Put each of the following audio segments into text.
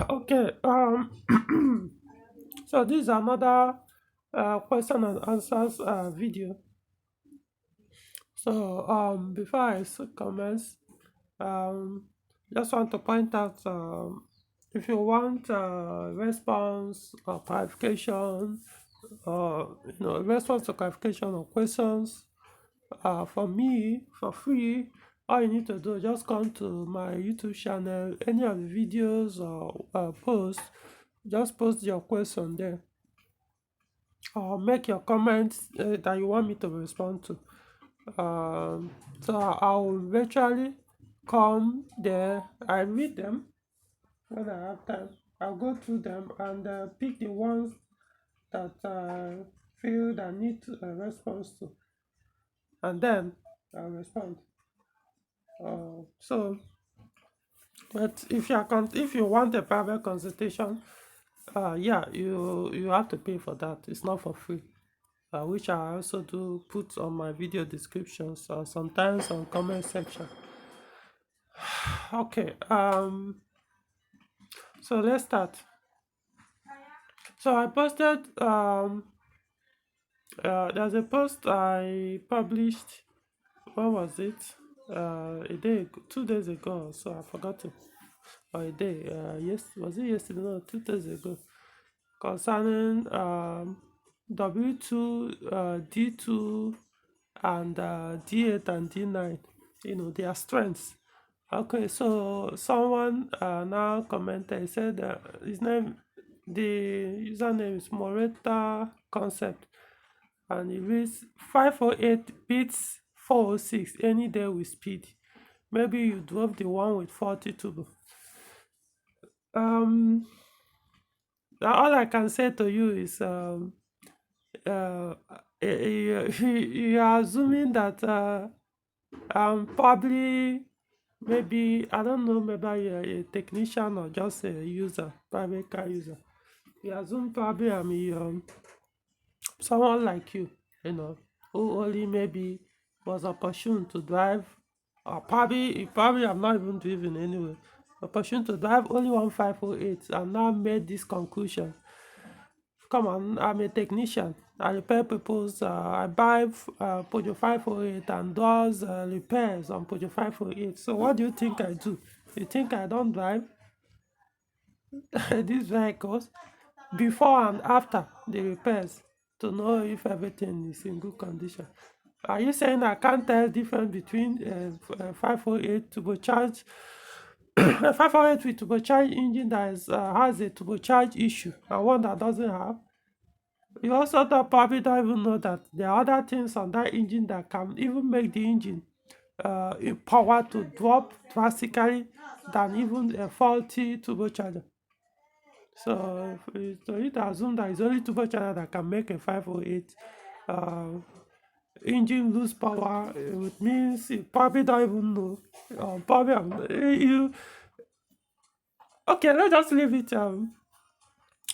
Okay. So this is another question and answers video. So before commence, um, just want to point out, if you want response or clarification, or response to clarification or questions from me for free, all you need to do is just come to my YouTube channel, any of the videos or posts, just post your question there, or make your comments that you want me to respond to. So I'll eventually come there, I read them when I have time. I'll go through them and pick the ones that I feel that need a response to, and then I'll respond. So, but if you want a private consultation, yeah, you have to pay for that. It's not for free. Which I also do put on my video descriptions or sometimes on comment section. Okay, so let's start. So I posted there's a post I published. When was it? A day ago, 2 days ago. So I forgot to. Or a day. Yes, was it yesterday? No, 2 days ago. Concerning W2, D2, and D8 and D9. Their strengths. Okay, so someone now commented, said the username is Moreta Concept, and it reads 508 beats 406 any day with speed. Maybe you drove the one with 40 turbo. Um, all I can say to you is uh, you are assuming that probably, maybe, I don't know, maybe you're a technician or just a user, private car user. You assume probably I'm someone like who only maybe was opportune to drive, or probably I'm not even driven anyway. Opportune to drive only 1508 and now made this conclusion. Come on, I'm a technician. I repair people's. I buy Peugeot 508 and does repairs on Peugeot 508. So what do you think I do? You think I don't drive these vehicles before and after the repairs to know if everything is in good condition? Are you saying I can't tell difference between 508 turbocharged 508 with turbocharged engine that has a turbocharged issue and one that doesn't have? You also probably don't even know that there are other things on that engine that can even make the engine power to drop drastically than even a faulty turbocharger. So for you to assume that it's only turbocharger that can make a 508 uh, engine lose power, it means you probably don't even know. Probably you okay. Let's just leave it.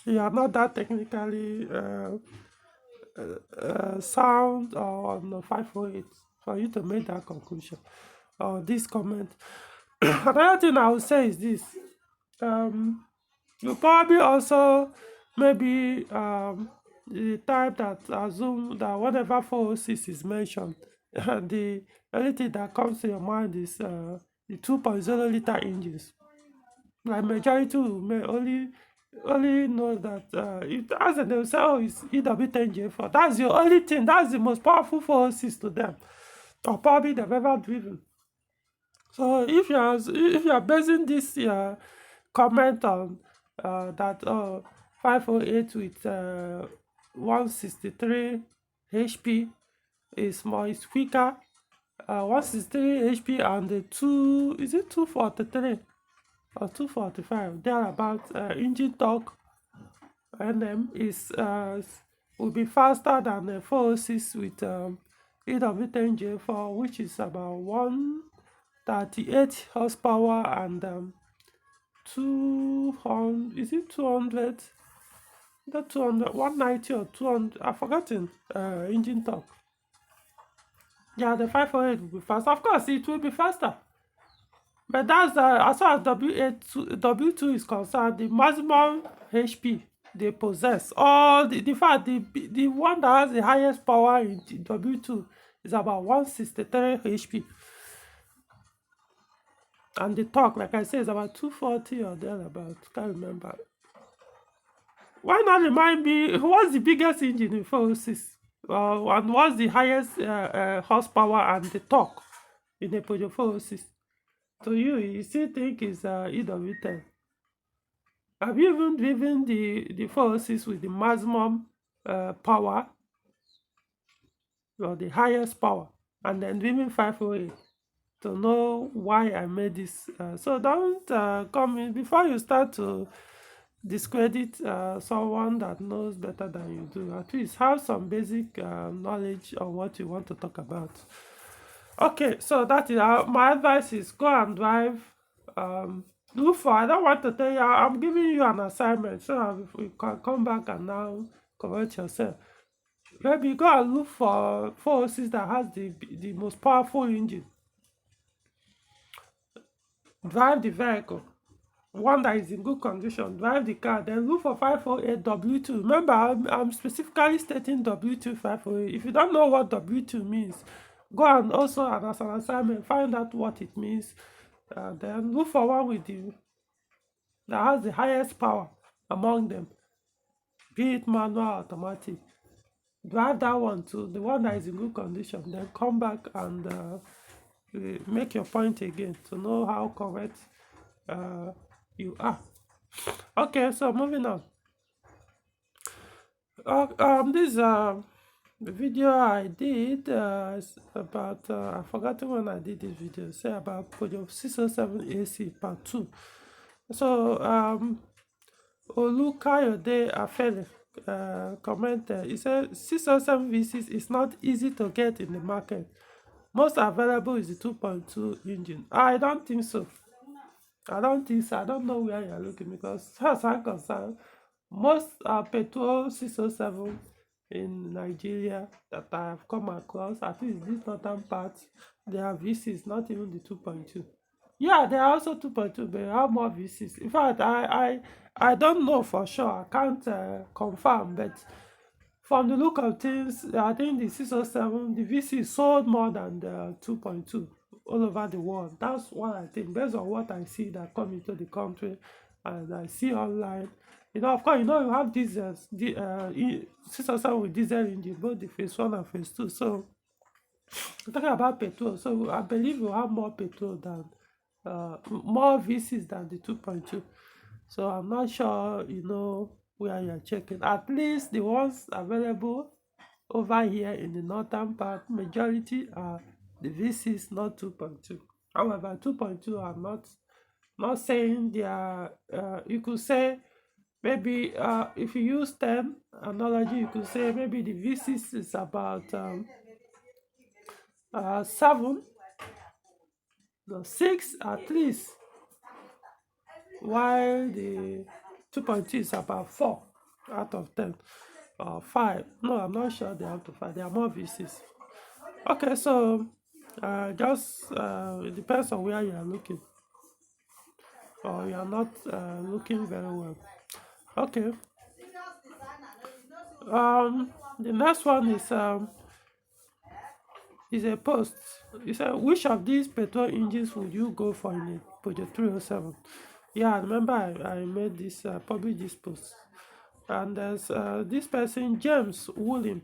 You are not that technically sound on the 508 for you to make that conclusion or this comment. Another thing I would say is this: um, you probably also maybe the type that assume that whenever 406 is mentioned, the only thing that comes to your mind is the 2.0 liter engines. Like majority may only know that if as they will say, oh, it's EW10J4. That's the only thing. That's the most powerful 406 to them, or probably they've ever driven. So if you are basing this comment on that 508 with 163 HP is quicker, 163 HP and the 243 or 245 thereabout, engine torque NM will be faster than the 406 with EW10J4, which is about 138 horsepower and 200, is it 200? Not 200, 190 or 200, I've forgotten, engine torque. Yeah, the 508 will be faster. Of course, it will be faster. But that's as far as W2 is concerned, the maximum HP they possess, or the fact the one that has the highest power in W2 is about 163 HP, and the torque, like I said, is about 240 or thereabout. Can't remember. Why not remind me what's the biggest engine in 406? And what's the highest horsepower and the torque in a Peugeot 406? To you still think it's EW10. Have you even driven the 406 with the maximum power or the highest power, and then driven 508 to know why I made this? So don't come in before you start to discredit someone that knows better than you do. At least have some basic knowledge on what you want to talk about. Okay, so that is my advice is go and drive. Look for. I don't want to tell you. I'm giving you an assignment so that if you can come back and now correct yourself. Maybe go and look for 406 that has the most powerful engine. Drive the vehicle. One that is in good condition, drive the car, then look for 508 W2. Remember, I'm specifically stating W2 508. If you don't know what W2 means, go and also, and as an assignment, find out what it means. Then look for one with that has the highest power among them, be it manual or automatic. Drive that one too, the one that is in good condition. Then come back and make your point again to know how correct you are. Okay, so moving on. This the video I did is about I forgot when I did this video. Say about Peugeot 607 AC Part 2. So Olukayode Afele commented. He said 607 V6 is not easy to get in the market. Most available is the 2.2 engine. I don't think so. I don't think so. I don't know where you're looking, because as I'm concerned, most petrol 607 in Nigeria that I have come across, at least this northern part, they have V6, not even the 2.2. Yeah, there are also 2.2, but they have more V6. In fact, I don't know for sure. I can't confirm, but from the look of things, I think the 607, the VC sold more than the 2.2 all over the world. That's what I think, based on what I see that come into the country and I see online. You know, of course, you have diesels, the 607 with diesel engine, both the phase 1 and phase 2. So, we're talking about petrol. So, I believe we have more petrol than, more VCs than the 2.2. So, I'm not sure, where you're checking. At least the ones available over here in the northern part, majority are the V6, not 2.2. However, 2.2 are not saying they are, you could say maybe if you use 10 analogy, you could say maybe the V6 is about 7, no, 6 at least, while the 2.2 is about 4 out of 10 or 5. No, I'm not sure they're up to 5. There are more VCs. Okay, so just it depends on where you are looking, or you are not looking very well. Okay. The next one is a post. It said, which of these petrol engines would you go for in a Peugeot 307? Yeah, I remember I made this published this post, and there's this person, James William,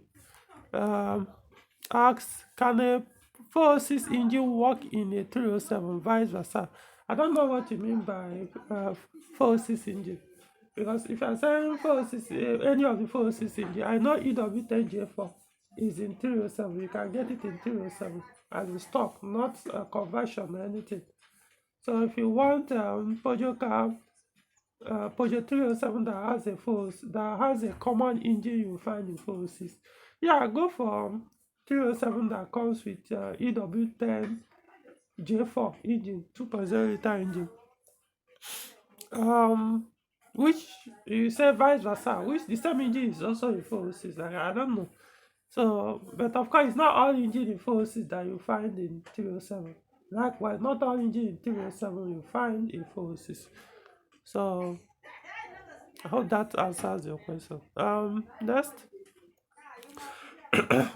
asks, can a 406 engine work in a 307, vice versa? I don't know what you mean by 406 engine, because if you're saying 406, any of the 406 engine, I know EW10J4 is in 307. You can get it in 307 as a stock, not a conversion or anything. So if you want Peugeot car, Peugeot 307 that has a common engine you find in 406, yeah, go for 307 that comes with EW10 J4 engine, 2.0 liter engine. Which you say vice versa, which the same engine is also in 406. Like, I don't know. So, but of course, it's not all engine in 406 that you find in 307. Likewise, not all engine in 307 you find in 406. So I hope that answers your question. Next,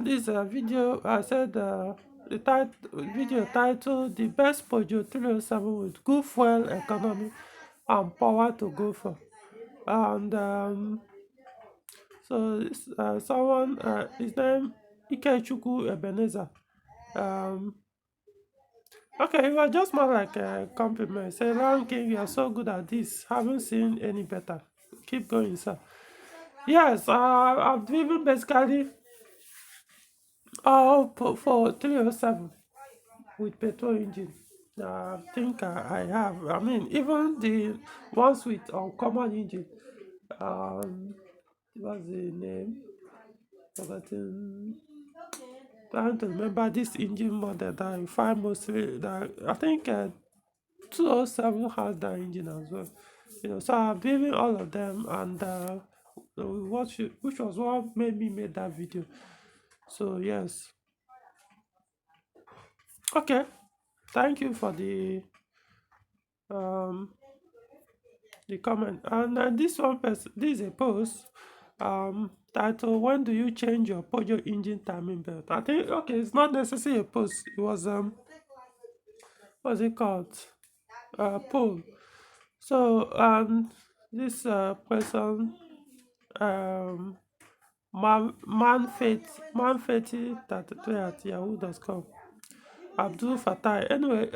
this video I said the video title the best Peugeot 307 with good fuel economy and power to go for. And so someone his name Ikechukwu Ebenezer. Um, okay, it was just more like a compliment. Say, Ranking, you're so good at this. Haven't seen any better. Keep going, sir. Yes, I've driven basically all for 307 with petrol engine. I think I have. I mean, even the ones with uncommon engine. What's the name? Forgotten. Trying to remember this engine model that you find mostly. That I think 207 has that engine as well. So I've driven all of them, and which was what made me make that video. So yes. Okay. Thank you for um comment. And this one person, this is a post title, when do you change your Peugeot engine timing belt? I think, okay, it's not necessarily a post. It was what's it called, poll. So this person, um manfeti33 at yahoo.com, Abdul Fatai. Anyway,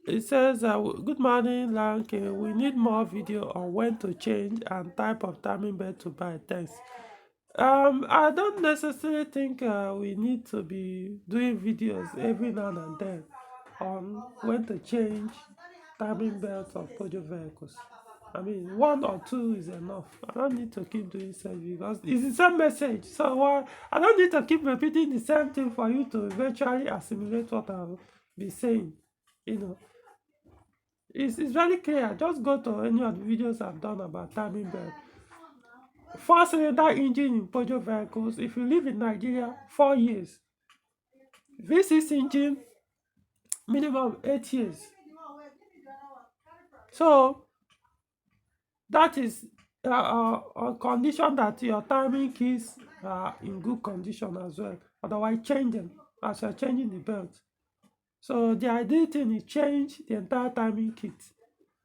it says, good morning, Lanke. We need more video on when to change and type of timing belt to buy. Thanks. I don't necessarily think we need to be doing videos every now and then on when to change timing belts of Peugeot vehicles. I mean, one or two is enough. I don't need to keep doing so because it's the same message. So I don't need to keep repeating the same thing for you to eventually assimilate what I'll be saying. It's very clear. Just go to any of the videos I've done about timing belt. 4-cylinder engine in Peugeot vehicles. If you live in Nigeria, 4 years. V6 engine, minimum 8 years. So that is on condition that your timing keys are in good condition as well. Otherwise, change them as you're changing the belt. So the ideal thing is change the entire timing kit.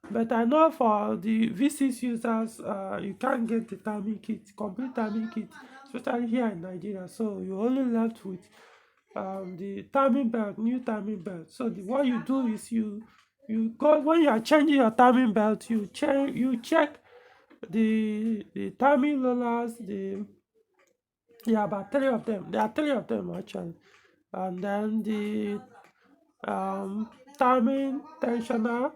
But I know for the V6 users, you can't get the timing kit, complete timing kit, especially here in Nigeria. So you're only left with the timing belt, new timing belt. So what you do is you go, when you are changing your timing belt, you check the timing rollers. There are about 3 of them. There are 3 of them actually, and then the timing tensioner,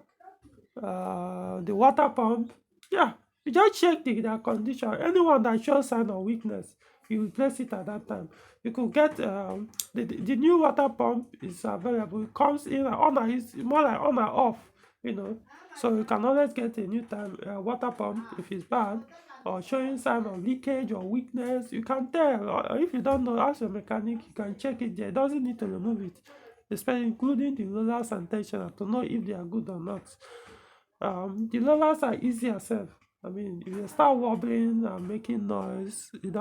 the water pump. Yeah, you just check their condition. Anyone that shows sign of weakness, you replace it at that time. You could get the new water pump is available. It comes in on, it's more like on and off, so you can always get a new time water pump if it's bad or showing sign of leakage or weakness. You can tell, or if you don't know, ask your mechanic. You can check it there. It doesn't need to remove it, especially including the rollers and tensioner, to know if they are good or not. The rollers are easier self. I mean, if you start wobbling and making noise, you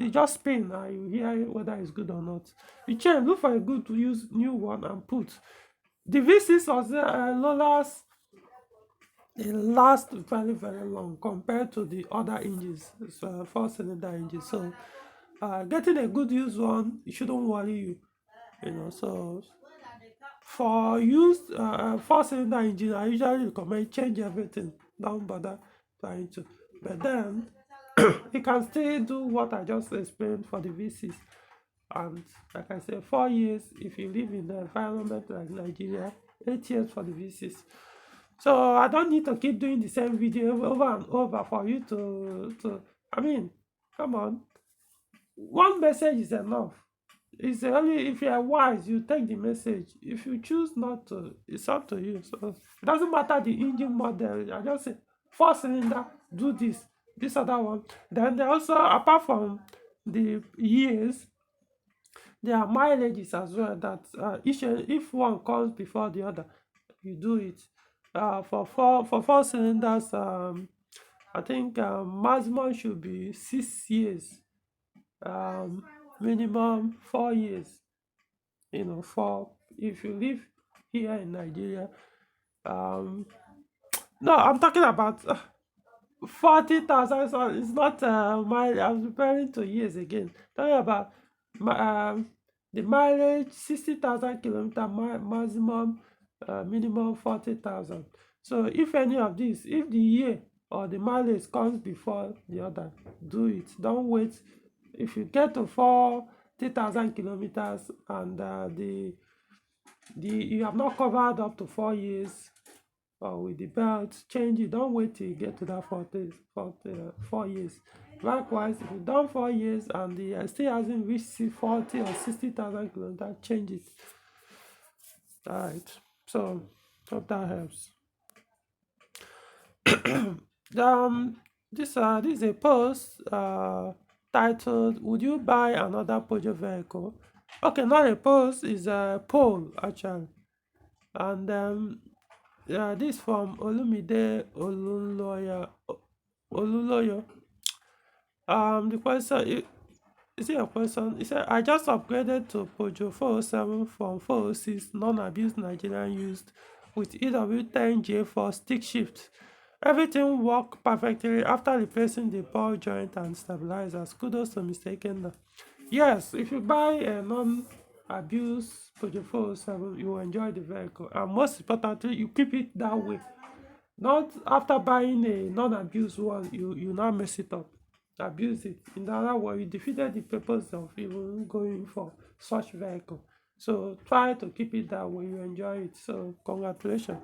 just spin and you hear whether it's good or not. You change, look for a good to use new one and put. The V6 of the rollers, they last very, very long compared to the other engines, 4-cylinder engines. So getting a good used one, it shouldn't worry you. So for used 4-cylinder engine, I usually recommend change everything. Don't bother trying to. But then you can still do what I just explained for the V6. And like I said, 4 years if you live in the environment like Nigeria, 8 years for the V6. So I don't need to keep doing the same video over and over for you to I mean, come on. One message is enough. It's only if you are wise, you take the message. If you choose not to, it's up to you. So it doesn't matter the engine model. I just say 4-cylinder, do this other one. Then they also, apart from the years, There are mileages as well that if one comes before the other, you do it. For four cylinders, I think maximum should be 6 years, um, minimum 4 years. For if you live here in Nigeria, um, no, I'm talking about 40,000. So it's not mile. I'm referring to years again. Talking about the mileage, 60,000 kilometer maximum, minimum 40,000. So if any of these, if the year or the mileage comes before the other, do it. Don't wait. If you get to 40,000 kilometers and the you have not covered up to 4 years, with the belt, change it. Don't wait till you get to that 4 years. Likewise, if you've done 4 years and the still hasn't reached 40 or 60,000 kilometers, change it. All right. So hope that helps. This is a post titled, "Would you buy another Peugeot vehicle?" Okay, not a post, it's a poll actually, and this from Olumide Oluloyo. The question is it a question? He said, "I just upgraded to Peugeot 407 from 406 non-abused Nigerian used with EW10J for stick shift. Everything worked perfectly after replacing the ball joint and stabilizers. Kudos to mistaken." Yes, if you buy a non-abused Peugeot 407, you will enjoy the vehicle, and most importantly, you keep it that way. Not after buying a non-abused one, you now mess it up, abuse it. In other words, you defeated the purpose of even going for such vehicle. So try to keep it that way, you enjoy it. So congratulations.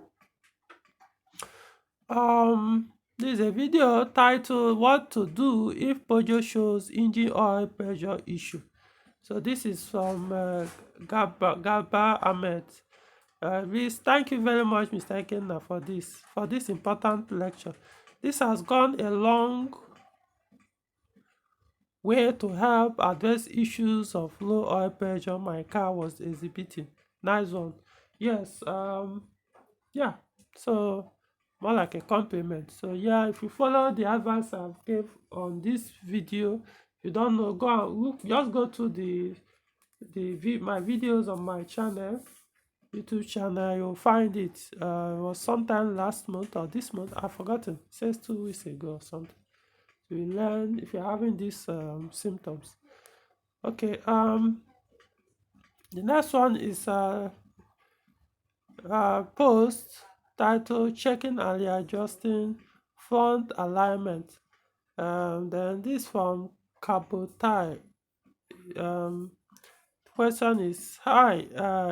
This is a video titled, "What to Do If Peugeot Shows Engine Oil Pressure Issue." So this is from Gaba Ahmed. Please, thank you very much, Mr. Ikenna, for this important lecture. This has gone a long way to help address issues of low oil pressure my car was exhibiting. Nice one. Yes. Yeah. So more like a compliment. So yeah, if you follow the advice I've gave on this video, if you don't know, go and look. Just go to my videos on my channel, YouTube channel. You'll find it. It was sometime last month or this month. I've forgotten. It says 2 weeks ago or something. So you learn if you're having these symptoms. Okay. The next one is post titled, "Checking and Readjusting Front Alignment." Then this from Kabotai. Question is, "Hi,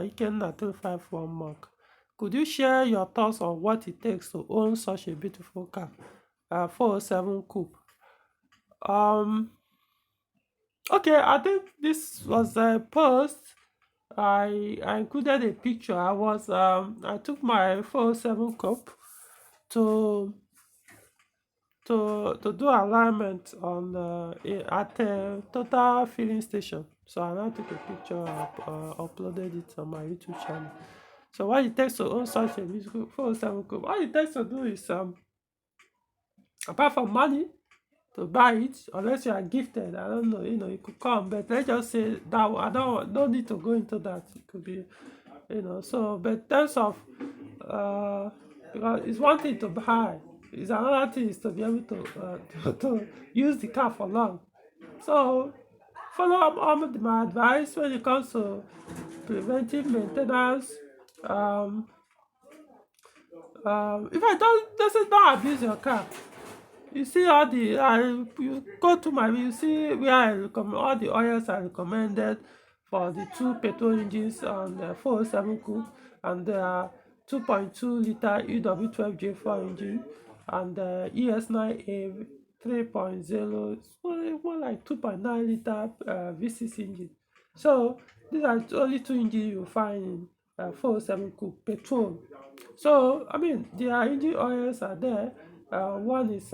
Ikenna 351 Mark. Could you share your thoughts on what it takes to own such a beautiful car, 407 Coupe?" Okay, I think this was a post. I included a picture. I took my 407 Coupe to do alignment on at a total filling station. So I now took a picture and uploaded it on my YouTube channel. So what it takes to own such a beautiful 407 Coupe, all it takes to do is apart from money to buy it, unless you are gifted, I don't know, you could come, but let's just say that I don't need to go into that. It could be, so, but in terms of because it's one thing to buy, it's another thing is to be able to use the car for long. So follow up on my advice when it comes to preventive maintenance. If I don't, this is not abuse your car. You see all you go to you see where I recommend all the oils I recommended for the 2 petrol engines on the 407 Coupe, and the 2.2 liter EW12J4 engine, and the ES9A 3.0, it's more like 2.9 liter V6 engine. So these are the only 2 engines you find in 407 Coupe petrol. So I mean, their engine oils are there. One is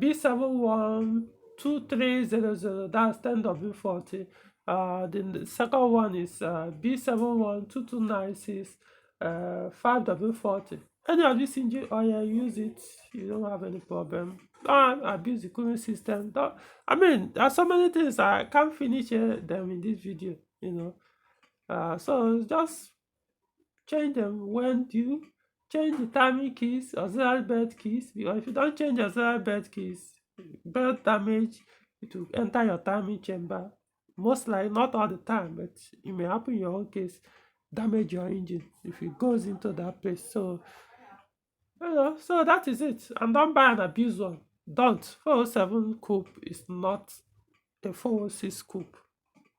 B71 2300, that's 10W40. The second one is B7122996, 5W40. Any of this engine oil, use it, you don't have any problem. Don't abuse the cooling system. Don't, I mean, there are so many things I can't finish them in this video, so just change them when you change the timing keys, auxiliary belt keys, because if you don't change auxiliary belt keys, belt damage, it will enter your timing chamber. Most likely, not all the time, but it may happen in your own case, damage your engine if it goes into that place. So so that is it. And don't buy an abused one. Don't. 407 coupe is not a 406 coupe.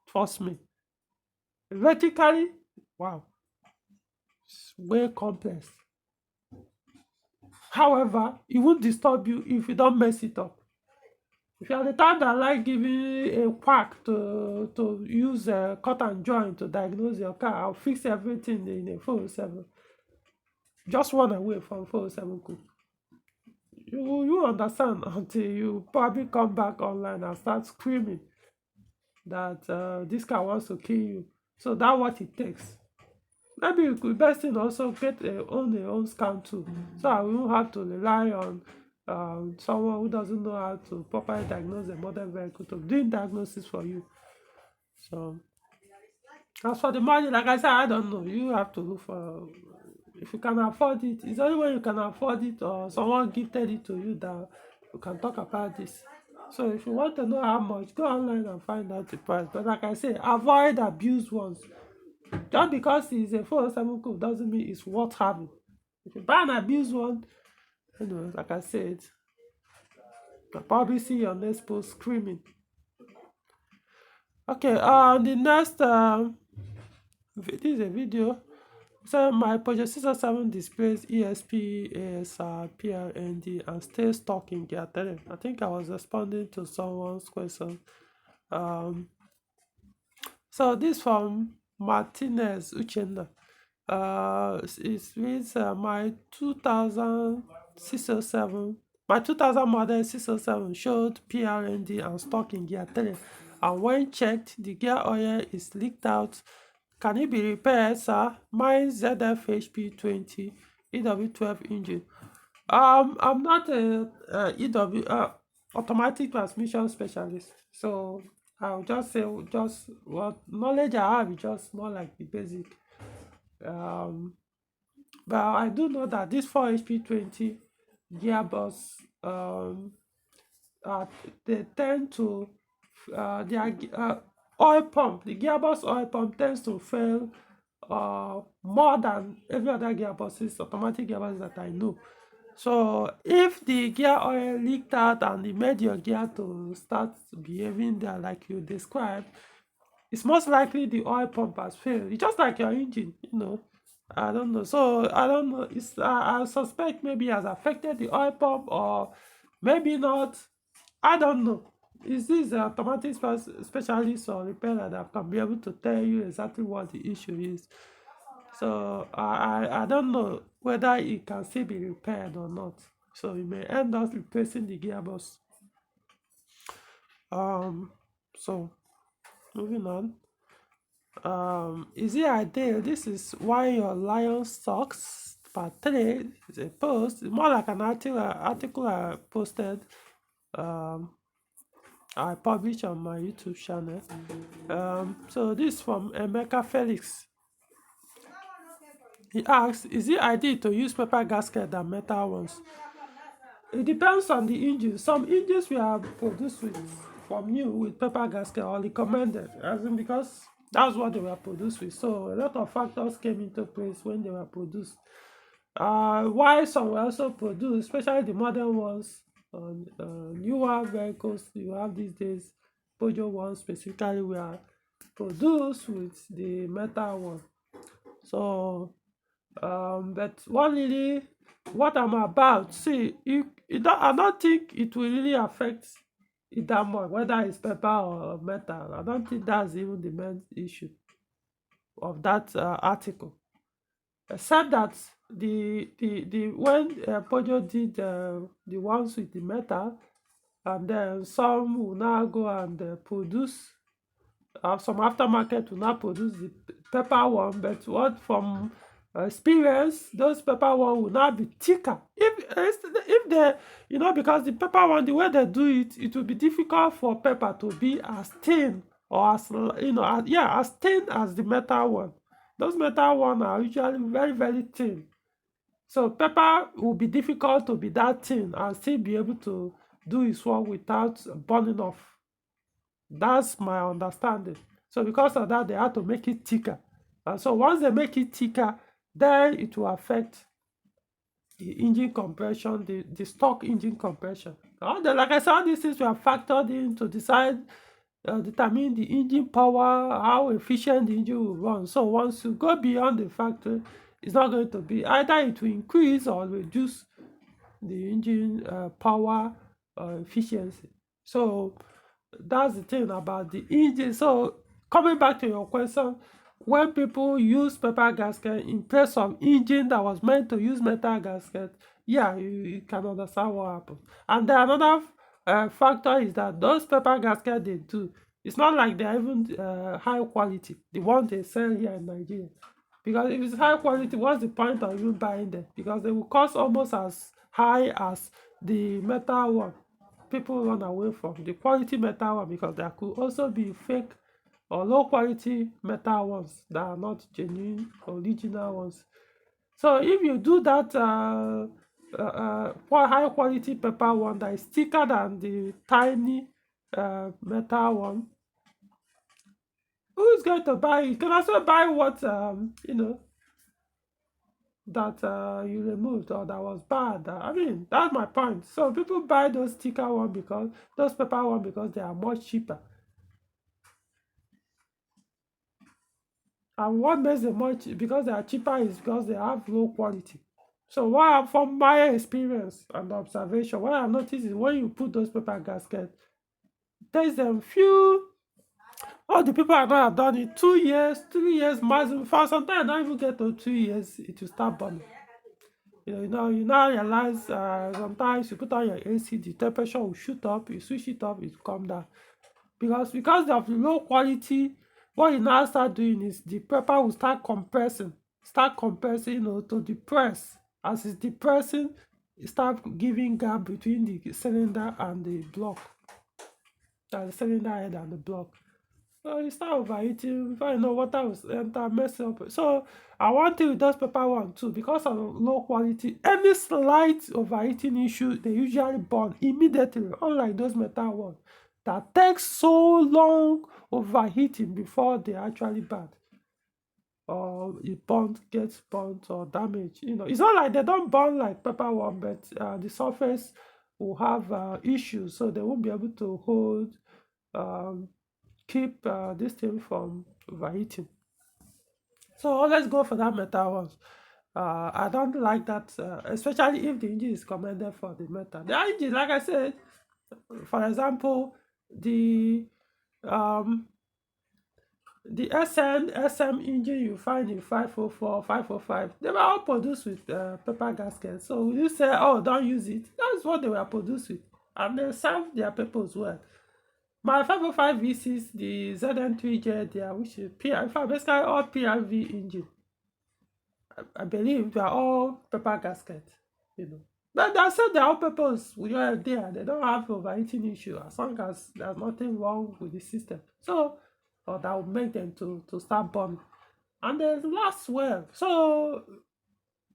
Trust me. Vertically, wow, it's way complex. However, it won't disturb you if you don't mess it up. If you are the type that like giving a quack to use a cut and join to diagnose your car, I'll fix everything in a 407. Just run away from 407 coupe. You understand until you probably come back online and start screaming that this car wants to kill you. So that's what it takes. Maybe you could best thing also get a own scan tool, so I won't have to rely on someone who doesn't know how to properly diagnose a modern vehicle to doing diagnosis for you. So as for the money, like I said, I don't know. You have to look for, if you can afford it. It's only when you can afford it or someone gifted it to you that you can talk about this. So if you want to know how much, go online and find out the price. But like I say, avoid abused ones. Just because it's a 407 coupe doesn't mean it's worth having. If you buy an abused one, like I said, you'll probably see your next post screaming. Okay, the next this is a video. So my Peugeot 607 displays ESP, ASR, PRND, and stays stuck in gear 3. I think I was responding to someone's question. So this from Martinez Uchenna. It means my 2607, my 2000 model 607 showed PRND and stuck in gear 3. And when checked, the gear oil is leaked out. Can it be repaired, sir? Mine ZFHP20 EW12 engine. I'm not a EW automatic transmission specialist, so I'll just say just what knowledge I have is just more like the basic. But I do know that this 4HP20 gearbox, they tend to their oil pump, the gearbox oil pump tends to fail more than every other gearboxes, automatic gearboxes that I know. So if the gear oil leaked out and it made your gear to start behaving there like you described, it's most likely the oil pump has failed. It's just like your engine, I don't know. So I don't know. I suspect maybe it has affected the oil pump or maybe not. I don't know. Is this an automatic specialist or repairer that can be able to tell you exactly what the issue is? So I don't know whether it can still be repaired or not. So you may end up replacing the gearbox. So moving on. Is it ideal? This is why your lion socks part 3 is a post. It's more like an article I posted. I published on my YouTube channel. So this from Emeka Felix. He asks, is it ideal to use paper gasket than metal ones? It depends on the engine. Some engines we have produced from new with paper gasket or recommended, as in because that's what they were produced with. So a lot of factors came into place when they were produced. Why some were also produced, especially the modern ones, on newer vehicles you have these days. Peugeot ones specifically were produced with the metal one. So but what I'm about, see, I don't think it will really affect it that much, whether it's paper or metal. I don't think that's even the main issue of that article, except that the when Peugeot did the ones with the metal, and then some will now go and produce, some aftermarket will now produce the pepper one, but what from experience, those pepper one will now be thicker. If they, because the pepper one, the way they do it, it will be difficult for pepper to be as thin, or as yeah, as thin as the metal one. Those metal one are usually very, very thin. So pepper will be difficult to be that thin and still be able to do its work without burning off. That's my understanding. So because of that, they had to make it thicker. And so once they make it thicker, then it will affect the engine compression, the stock engine compression. Like I said, all these things were factored in to determine the engine power, how efficient the engine will run. So once you go beyond the factory, it's not going to be either it will increase or reduce the engine power efficiency. So that's the thing about the engine. So coming back to your question, when people use pepper gasket in place of engine that was meant to use metal gasket, yeah, you can understand what happened. And then another factor is that those pepper gasket they do, it's not like they're even high quality, the one they sell here in Nigeria. Because if it's high quality, what's the point of you buying them? Because they will cost almost as high as the metal one people run away from, the quality metal one, because there could also be fake or low quality metal ones that are not genuine original ones. So if you do that high quality pepper one that is thicker than the tiny metal one, who's going to buy it? You can also buy what that you removed or that was bad. I mean, that's my point. So people buy those thicker one because those pepper one because they are much cheaper. And what makes them much because they are cheaper is because they have low quality. So from my experience and observation, what I noticed is when you put those pepper gaskets, there's a few. All the people I know have done it 2 years, 3 years maximum. For sometimes I don't even get to 2 years, it will start burning. You now realize sometimes you put on your AC, the temperature will shoot up, you switch it up, it will come down. Because of the low quality, what you now start doing is the pepper will start compressing, to depress. As it's depressing, it start giving gap between the cylinder and the block, the cylinder head and the block. So you start overheating. Before you know, water will enter, mess up. So I want to with those pepper one too, because of low quality. Any slight overheating issue, they usually burn immediately, unlike those metal ones that takes so long overheating before they actually burn, or gets burnt or damaged. It's not like they don't burn like pepper one, but the surface will have issues, so they won't be able to um, keep this thing from overheating. So let's go for that metal ones. I don't like that, especially if the engine is commended for the metal. The engine, like I said, for example, the um, SM engine you find in 504, 505, they were all produced with pepper gaskets. So will you say, oh, don't use it? That's what they were produced with, and they serve their purpose well. My 505 V6, the ZN3J there, which is basically all PRV engine. I believe they are all pepper gasket. But they said their all purpose we are there. They don't have overheating issue as long as there's nothing wrong with the system. So, or that would make them to start burning. And they last well. So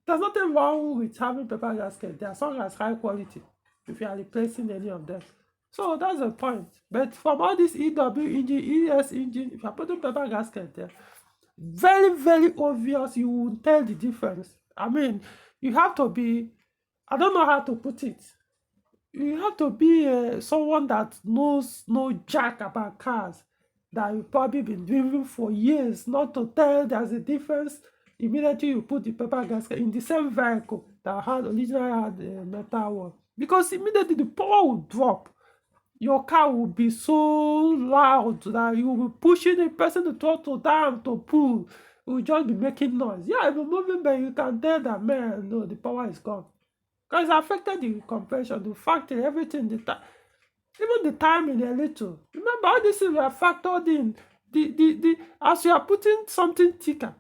there's nothing wrong with having pepper gasket there as long as high quality, if you are replacing any of them. So that's the point. But from all this EW engine, ES engine, if you are putting pepper gasket there, very, very obvious, you will tell the difference. I mean, you have to be, I don't know how to put it. You have to be someone that knows no jack about cars, that you've probably been driving for years, not to tell there's a difference immediately you put the pepper gasket in the same vehicle that originally had a metal one. Because immediately the power will drop. Your car will be so loud that you will be pushing the person to throttle down to pull. It will just be making noise. Yeah, if you're moving, but you can tell that, man, no, the power is gone. Because it affected the compression, the factory, everything. Even the timing a little. Remember, all these things were factored in. The as you are putting something thicker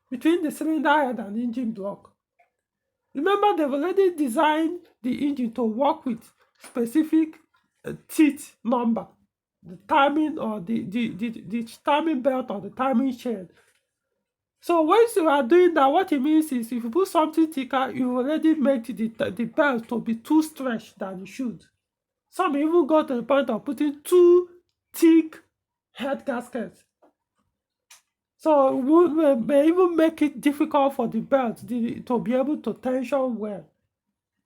between the cylinder head and engine block. Remember, they've already designed the engine to work with specific teeth number, the timing or the timing belt or the timing chain. So once you are doing that, what it means is if you put something thicker, you already make the belt to be too stretched than it should. Some even go to the point of putting too thick head gaskets. So it may even make it difficult for the belt to be able to tension well.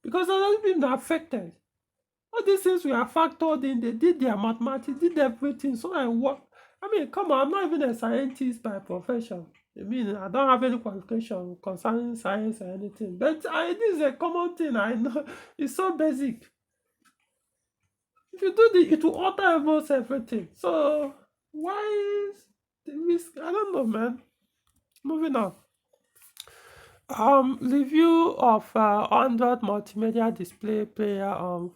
Because other people are affected. All these things we are factored in, they did their mathematics, did everything. So I work. I mean, come on, I'm not even a scientist by profession. I mean, I don't have any qualification concerning science or anything. But this is a common thing I know. It's so basic. If you do it will alter almost everything. So why is the risk? I don't know, man. Moving on. Review of Android multimedia display player on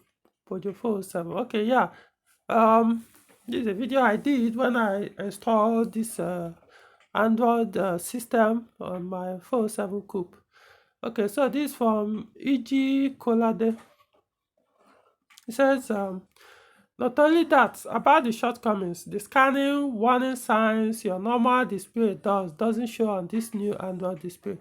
Peugeot 407. Okay, yeah. This is a video I did when I installed this Android system on my 407 Coupe. Okay, so this from E.G. Colade. It says, not only that, about the shortcomings, the scanning warning signs your normal display doesn't show on this new Android display.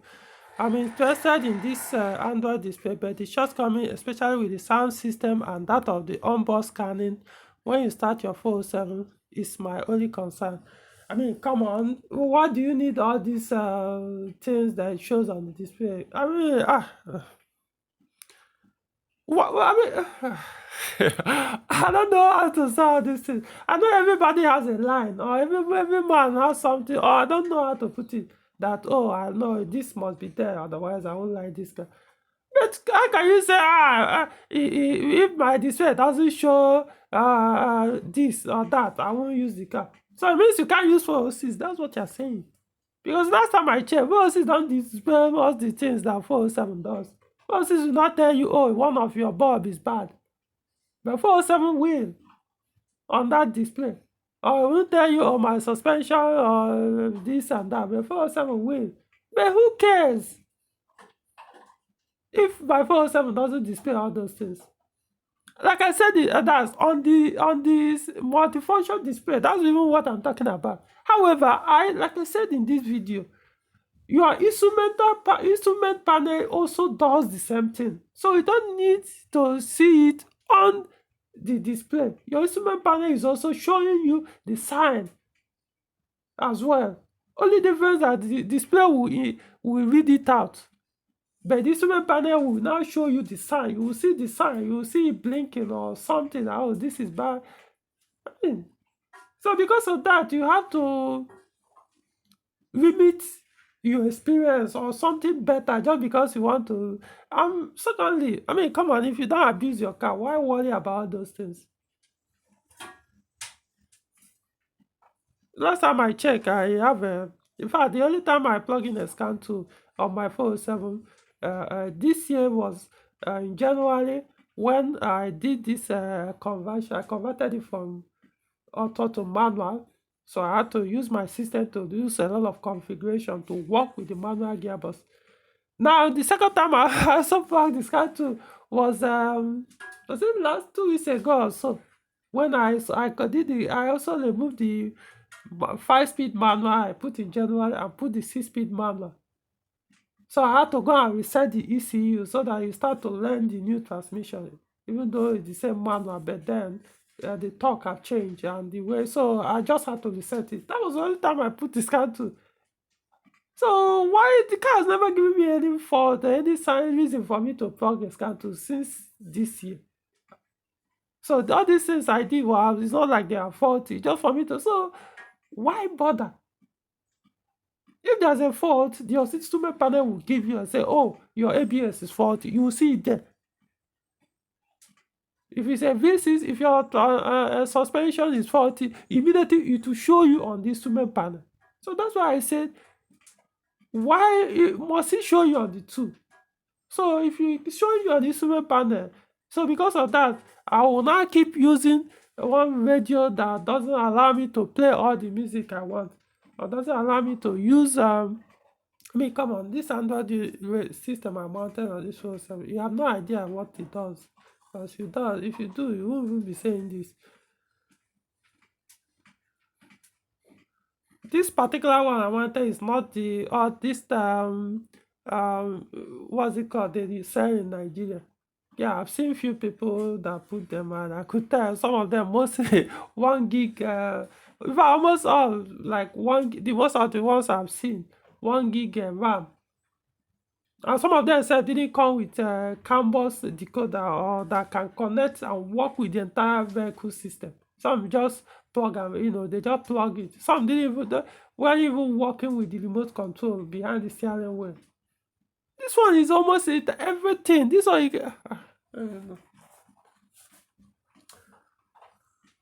I'm interested in this Android display, but the shortcoming, especially with the sound system and that of the onboard scanning when you start your 407, is my only concern. I mean, come on, what do you need all these things that it shows on the display? I mean, I mean, I don't know how to say all these things. I know everybody has a line, or every man has something, or I don't know how to put it. That, oh, I know this must be there, otherwise I won't like this guy. But how can you say, if my display doesn't show this or that, I won't use the car? So it means you can't use 406. That's what you're saying. Because last time I checked, 406 don't display all the things that 407 does. 406 will not tell you, oh, one of your bulb is bad. But 407 will on that display. Or it won't tell you, oh, my suspension or this and that. But 407 will. But who cares if my 407 doesn't display all those things? Like I said, that's on the multifunction display. That's even what I'm talking about. However, like I said in this video, your instrument panel also does the same thing. So you don't need to see it on the display. Your instrument panel is also showing you the sign as well. Only difference that the display will read it out. But the instrument panel will now show you the sign. You will see the sign. You will see it blinking or something. Oh, this is bad. I mean, so because of that, you have to limit your experience or something better just because you want to. Secondly, I mean, come on, if you don't abuse your car, why worry about those things? Last time I checked, I have in fact, the only time I plug in a scan tool on my 407 this year was in January when I did this conversion. I converted it from auto to manual. So I had to use my system to use a lot of configuration to work with the manual gearbox. Now, the second time I also plugged the scan tool was it last 2 weeks ago or so, when I also removed the 5-speed manual I put in January and put the 6-speed manual. So I had to go and reset the ECU so that you start to learn the new transmission, even though it's the same manual, but then the torque have changed and the way. So I just had to reset it. That was the only time I put the scan tool. So why the car has never given me any fault or any reason for me to plug a scan tool since this year. So all these things I did, well, it's not like they are faulty, just for me to. So why bother? If there's a fault, the instrument panel will give you and say, oh, your ABS is faulty. You will see it there. If it's a V6, if your suspension is faulty, immediately it will show you on the instrument panel. So that's why I said, why must it show you on the two? So if you show you on the instrument panel, So because of that, I will now keep using one radio that doesn't allow me to play all the music I want, or doesn't allow me to use I mean, come on, this Android system I mounted on this phone, so you have no idea what it does. Because if you do, you won't even be saying this. This particular one I wanted is not the this um what's it called they sell in Nigeria. Yeah, I've seen few people that put them, and I could tell some of them mostly 1 gig, in fact, almost all like the most of the ones I've seen 1 gig RAM. And some of them said didn't come with a CAN-bus decoder or that can connect and work with the entire vehicle system. Some just plug and they just plug it. Some didn't even weren't even working with the remote control behind the steering wheel. This one is almost everything. This one I don't know.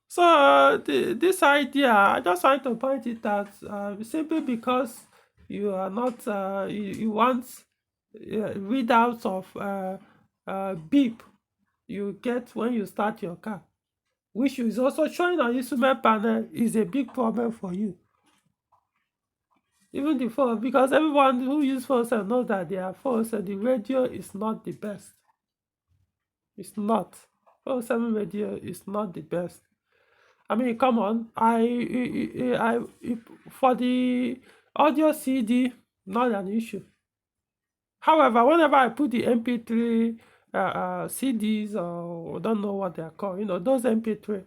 So this idea, I just want to point it out simply because you are not you want readouts of beep you get when you start your car, which is also showing on instrument panel, is a big problem for you. Even the phone, because everyone who use phones knows that their phones and the radio is not the best. It's not. 407 radio is not the best. I mean, come on. For the audio CD, not an issue. However, whenever I put the MP3 CDs, or I don't know what they are called, those MP3,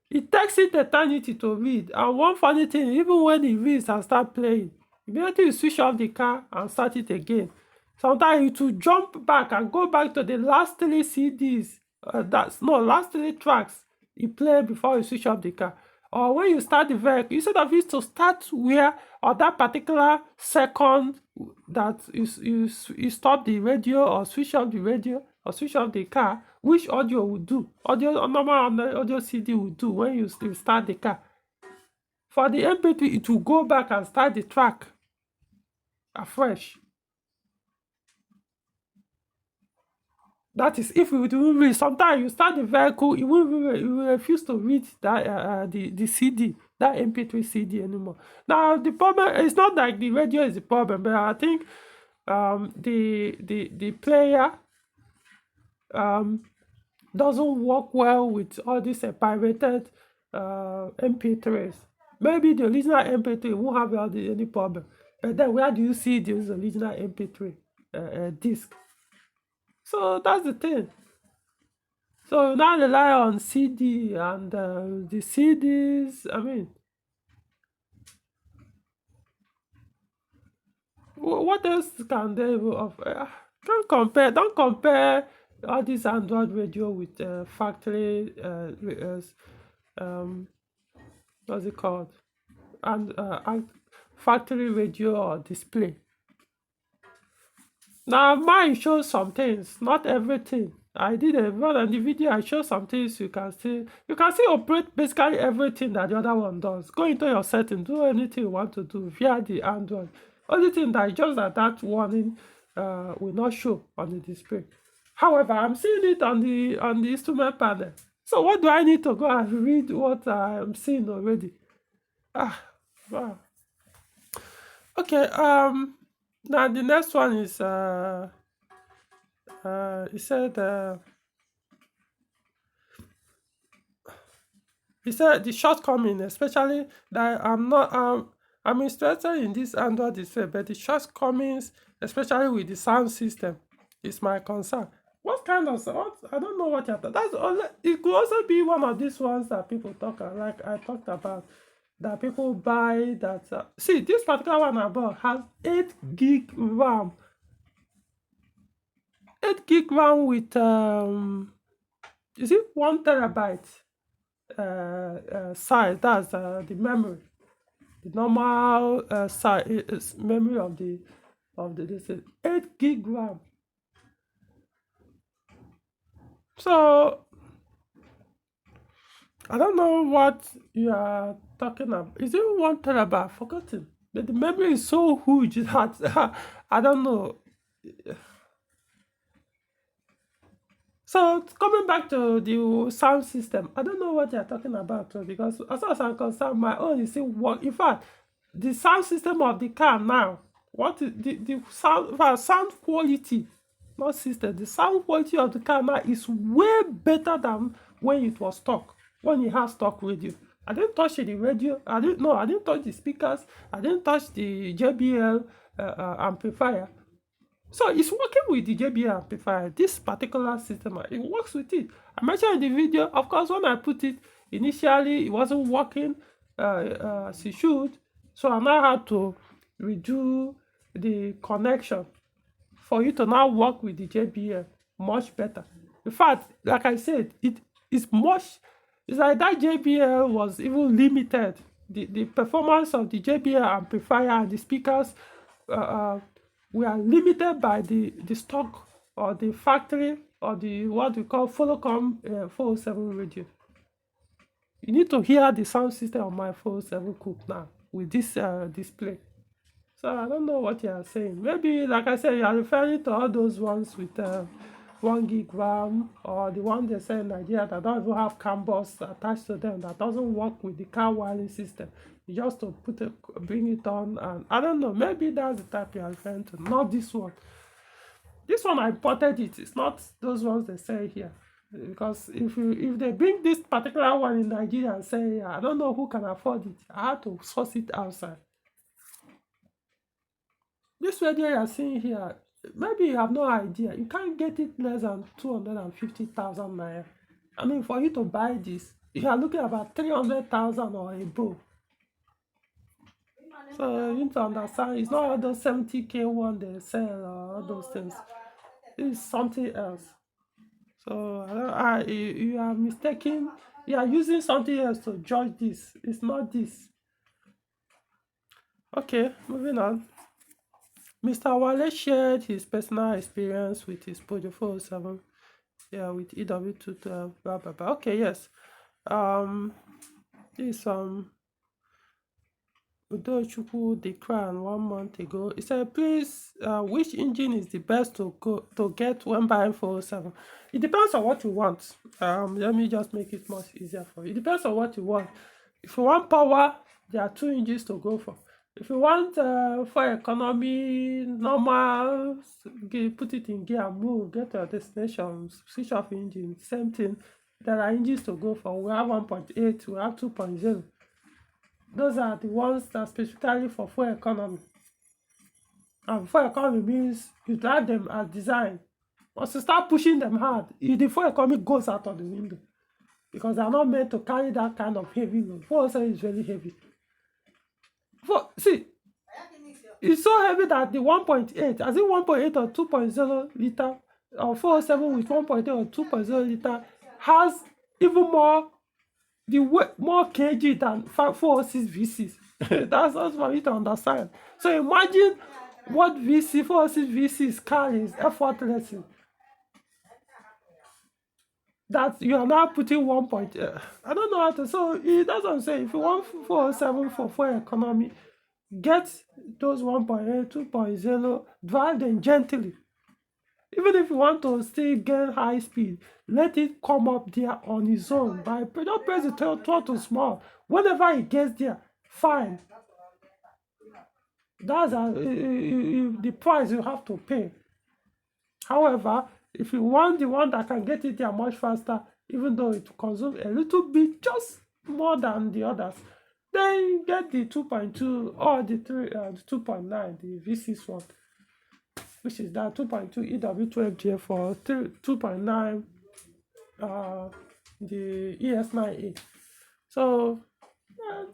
it takes it eternity to read. And one funny thing, even when it reads and start playing, immediately you switch off the car and start it again. Sometimes it will jump back and go back to the last 3 CDs. Last 3 tracks you play before you switch off the car. Or when you start the vehicle, instead of it to start where or that particular second that you stop the radio or switch off the radio or switch off the car, which audio would do? Normal audio CD would do when you start the car. For the MP3, it will go back and start the track afresh. That is, if you do read, sometimes you start the vehicle, you will refuse to read that the CD, that MP3 CD anymore. Now the problem is not like the radio is the problem, but I think the player doesn't work well with all these pirated MP3s. Maybe the original MP3 won't have any problem, but then where do you see this original MP3 disc? So that's the thing. So now rely on CD, and the CDs, I mean, what else can they offer? Don't compare all this Android radio with factory, what's it called? And factory radio or display. Now mine shows some things, not everything. I did a run on the video. I show some things you can see operate basically everything that the other one does. Go into your setting, do anything you want to do via the Android. Only thing that is just that warning will not show on the display. However, I'm seeing it on the instrument panel. So what do I need to go and read what I'm seeing already? Wow. Okay. Now the next one is he said the shortcoming, especially that I'm interested in this Android display, but the shortcomings, especially with the sound system, is my concern. What kind of sound? I don't know what you're talking. That's all. It could also be one of these ones that people talk like I talked about, that people buy. That see, this particular one I bought has 8 gig RAM. 8 gig RAM with is it 1 TB size? That's the memory. The normal size is memory of this is 8 gig RAM. So I don't know what you are talking about. Is it 1 TB? I've forgotten. But the memory is so huge that I don't know. So coming back to the sound system, I don't know what you're talking about because as far as I'm concerned, my own is still work. In fact, the sound system of the car now, what is the sound, sound quality, not system, the sound quality of the car now is way better than when it was stock, when it has stock radio. I didn't touch the radio. I didn't touch the speakers. I didn't touch the JBL amplifier. So it's working with the JBL amplifier. This particular system, it works with it. I mentioned in the video, of course, when I put it, initially it wasn't working as it should. So I now had to redo the connection for you to now work with the JBL much better. In fact, like I said, it is much, it's like that JBL was even limited. The performance of the JBL amplifier and the speakers we are limited by the stock or the factory or the what we call Folocom 407 radio. You need to hear the sound system of my 407 coupe now with this display. So I don't know what you are saying. Maybe, like I said, you are referring to all those ones with 1 gig RAM, or the one they say in Nigeria that don't even have CAN bus attached to them, that doesn't work with the car wiring system. You just to bring it on, and I don't know. Maybe that's the type you are referring to. Not this one. This one I imported it. It's not those ones they say here. Because if they bring this particular one in Nigeria and say, I don't know who can afford it, I have to source it outside. This radio you are seeing here, maybe you have no idea. You can't get it less than 250,000 naira. I mean, for you to buy this, you are looking about 300,000 or above. So you need to understand, it's not all those 70K one they sell or all those things. It's something else. So you are mistaken. You are using something else to judge this. It's not this. Okay, moving on. Mr. Wale shared his personal experience with his Peugeot 407, with EW212, blah blah blah. Okay, yes. This Udochukwu Dekran 1 month ago. He said, please, which engine is the best to get when buying 407? It depends on what you want. Let me just make it much easier for you. It depends on what you want. If you want power, there are 2 engines to go for. If you want for economy, normal, put it in gear, move, get to your destination, switch off engine, same thing. There are engines to go for. We have 1.8, we have 2.0. Those are the ones that specifically for fuel economy. And fuel economy means you drive them as designed. Once you start pushing them hard, the fuel economy goes out of the window. Because they are not meant to carry that kind of heavy load. 407 is very heavy. See, it's so heavy that the 1.8, as in 1.8 or 2.0 liter, or 407 with 1.8 or 2.0 liter, has even more kg than 406 V6. That's also for you to understand. So imagine what 406 V6 carries effortlessly. That you are now putting 1.8. I don't know how to. So that's what I'm saying. If you want 407 for fuel economy, get those 1.8, 2.0, drive them gently. Even if you want to still get high speed, let it come up there on its own. Don't press the throttle small. Whenever it gets there, fine. That's the price you have to pay. However, if you want the one that can get it there much faster, even though it consumes a little bit, just more than the others, then get the 2.2 or the 2.9, the V6 one, which is that 2.2 EW12J for 2.9 the ES9A. So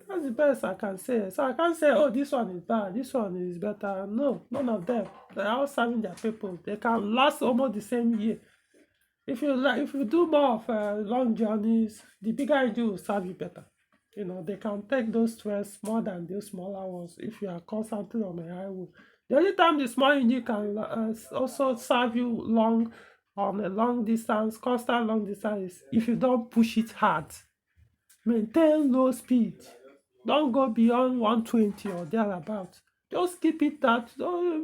that's the best I can say. So I can't say, oh, this one is bad, this one is better. No, none of them. They're all serving their people. They can last almost the same year. If you do more of long journeys, the bigger engine will serve you better. They can take those stress more than those smaller ones if you are constantly on the highway. The only time the small engine can also serve you long on a long distance, constant long distance, is if you don't push it hard. Maintain low speed. Don't go beyond 120 or thereabouts. Just keep it that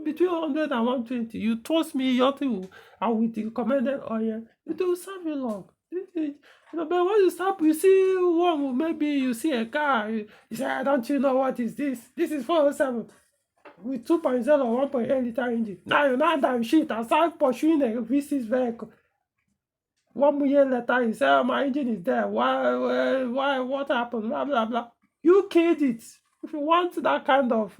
between 100 and 120. You trust me, your thing will, and with the recommended oil, it will serve you long. But when you start, you see one, maybe you see a car, you say, don't you know what is this? This is 407 with 2.0 or 1.8 liter engine. Now you know damn shit and start pursuing a V6 vehicle. 1 year later, you say, my engine is there. Why, what happened? Blah, blah, blah. You killed it. If you want that kind of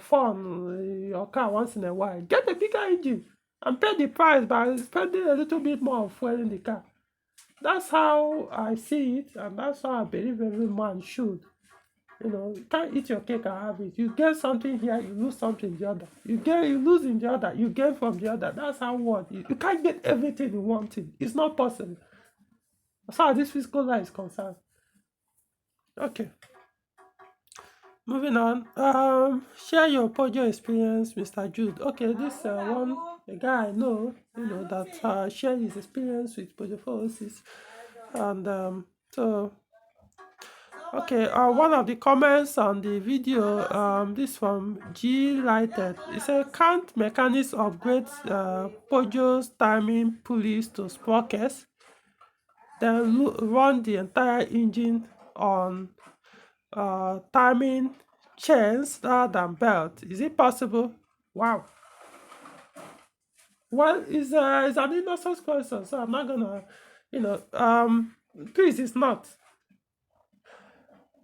fun in your car once in a while, get a bigger engine and pay the price by spending a little bit more of fuel in the car. That's how I see it, and that's how I believe every man should. You can't eat your cake and have it. You get something here, you lose something in the other. You lose in the other, you gain from the other. That's how what you can't get everything in one thing. It's not possible. As far as this physical life is concerned. Okay. Moving on. Share your Peugeot experience, Mr. Jude. Okay, this a guy I know, that shared his experience with Peugeot 406. And so okay, one of the comments on the video, this from G Lighted. It said, can't mechanics upgrade Peugeot's timing pulleys to sprockets, then run the entire engine on timing chains rather than belt? Is it possible? Wow. Well, it's an innocent question, so I'm not gonna, please, it's not.